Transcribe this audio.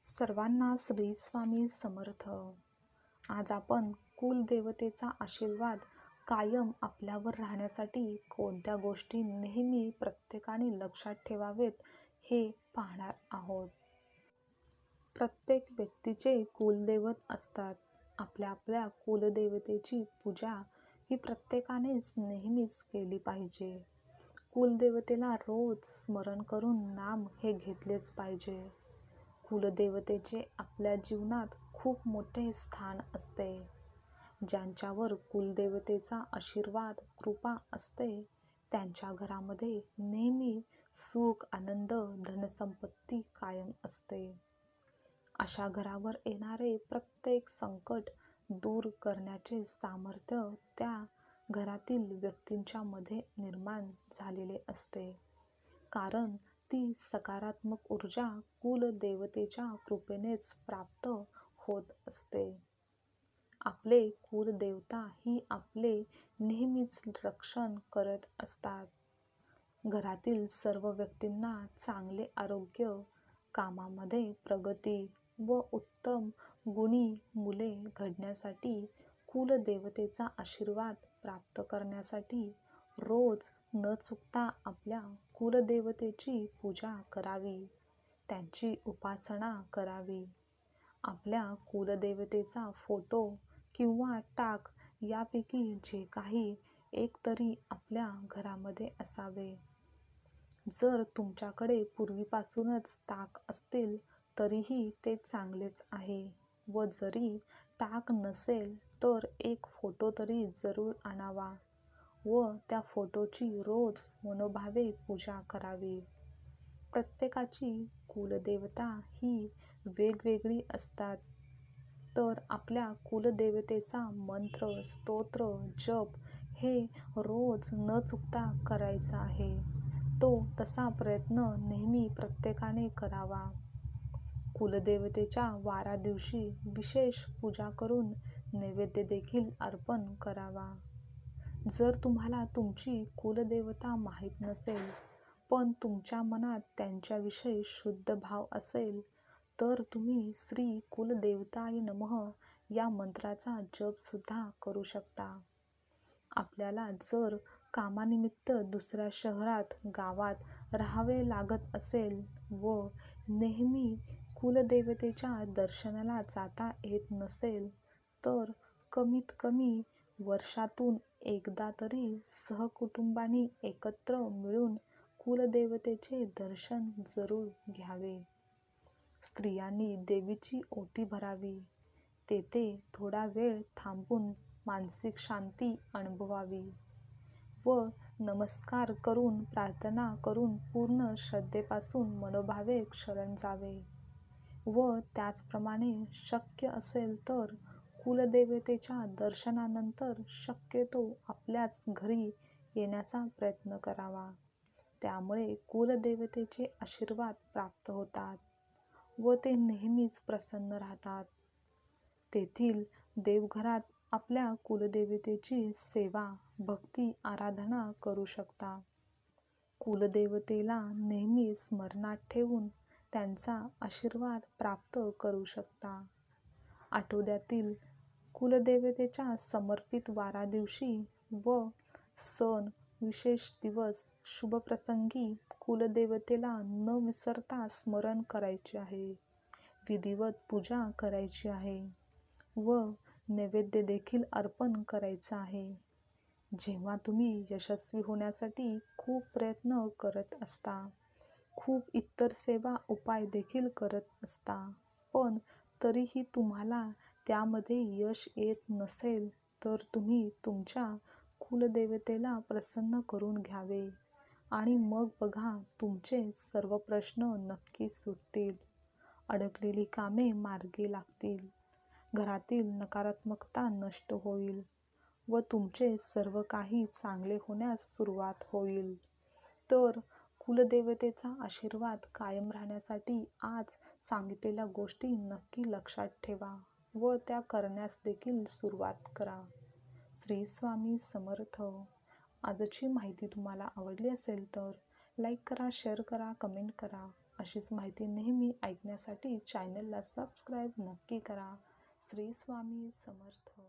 सर्वांना श्री स्वामी समर्थ. आज आपण कुलदेवतेचा आशीर्वाद कायम आपल्यावर राहण्यासाठी कोणत्या गोष्टी नेहमी प्रत्येकाने लक्षात ठेवावेत हे पाहणार आहोत. प्रत्येक व्यक्तीचे कुलदैवत असतात. आपल्या आपल्या कुलदेवतेची पूजा ही प्रत्येकानेच नेहमीच केली पाहिजे. कुलदेवतेला रोज स्मरण करून नाम हे घेतलेच पाहिजे. कुलदेवतेचे आपल्या जीवनात खूप मोठे स्थान असते. ज्यांच्यावर कुलदेवतेचा आशीर्वाद कृपा असते त्यांच्या घरामध्ये नेहमी सुख, आनंद, धनसंपत्ती कायम असते. अशा घरावर येणारे प्रत्येक संकट दूर करण्याचे सामर्थ्य त्या घरातील व्यक्तींच्या मध्ये निर्माण झालेले असते. कारण ती सकारात्मक ऊर्जा कुलदेवतेच्या कृपेनेच प्राप्त होत असते. आपले कुलदेवता ही आपले नेहमीच रक्षण करत असतात. घरातील सर्व व्यक्तींना चांगले आरोग्य, कामामध्ये प्रगती व उत्तम गुणी मुले घडण्यासाठी कुलदेवतेचा आशीर्वाद प्राप्त करण्यासाठी रोज न चुकता आपल्या कुलदेवतेची पूजा करावी, त्यांची उपासना करावी. आपल्या कुलदेवतेचा फोटो किंवा टाक यापैकी जे काही एक तरी आपल्या घरामध्ये असावे. जर तुमच्याकडे पूर्वीपासूनच टाक असतील तरीही ते चांगलेच आहे, व जरी टाक नसेल तर एक फोटो तरी जरूर आणावा व त्या फोटोची रोज मनोभावे पूजा करावी. प्रत्येकाची कुलदेवता ही वेगवेगळी असतात, तर आपल्या कुलदेवतेचा मंत्र, स्तोत्र, जप हे रोज न चुकता करायचा आहे. तो तसा प्रयत्न नेहमी प्रत्येकाने करावा. कुलदेवतेच्या वारा दिवशी विशेष पूजा करून नैवेद्य देखील अर्पण करावा. जर तुम्हाला तुमची कुलदेवता माहीत नसेल पण तुमच्या मनात त्यांच्याविषयी शुद्ध भाव असेल तर तुम्ही श्री कुलदेवताय नमः या मंत्राचा जप सुद्धा करू शकता. आपल्याला जर कामानिमित्त दुसऱ्या शहरात, गावात राहावे लागत असेल व नेहमी कुलदेवतेच्या दर्शनाला जाता येत नसेल तर कमीत कमी वर्षातून एकदा तरी सहकुटुंबाने एकत्र मिळून कुलदेवतेचे दर्शन जरूर घ्यावे. स्त्रियांनी देवीची ओटी भरावी, तेथे थोडा वेळ थांबून मानसिक शांती अनुभवावी व नमस्कार करून प्रार्थना करून पूर्ण श्रद्धेपासून मनोभावे शरण जावे व त्याचप्रमाणे शक्य असेल तर कुलदेवतेच्या दर्शनानंतर शक्यतो आपल्याच घरी येण्याचा प्रयत्न करावा. त्यामुळे कुलदेवतेचे आशीर्वाद प्राप्त होतात व ते नेहमीच प्रसन्न राहतात. तेथील देवघरात आपल्या कुलदेवतेची सेवा, भक्ती, आराधना करू शकता. कुलदेवतेला नेहमी स्मरणात ठेवून त्यांचा आशीर्वाद प्राप्त करू शकता. आठवड्यातील कुलदेवतेच्या समर्पित वारा दिवशी व सण, विशेष दिवस, शुभप्रसंगी कुलदेवतेला न विसरता स्मरण करायचे आहे. विधिवत पूजा करायची आहे व नैवेद्य देखील अर्पण करायचा आहे. जेव्हा तुम्ही यशस्वी होण्यासाठी खूप प्रयत्न करत असता, खूप इतर सेवा उपाय देखील करत असता, पण तरीही तुम्हाला त्यामध्ये यश येत नसेल तर तुम्ही तुमच्या कुलदेवतेला प्रसन्न करून घ्यावे आणि मग बघा तुमचे सर्व प्रश्न नक्की सुटतील, अडकलेली कामे मार्गी लागतील, घरातील नकारात्मकता नष्ट होईल व तुमचे सर्व काही चांगले होण्यास सुरुवात होईल. तर कुलदेवतेचा आशीर्वाद कायम राहण्यासाठी आज सांगितलेल्या गोष्टी नक्की लक्षात ठेवा व त्या करण्यास देखील सुरुवात करा. श्री स्वामी समर्थ. आजची माहिती तुम्हाला आवडली असेल तर लाईक करा, शेअर करा, कमेंट करा अशीच माहिती नेहमी ऐकण्यासाठी चॅनलला सबस्क्राईब नक्की करा. श्री स्वामी समर्थ.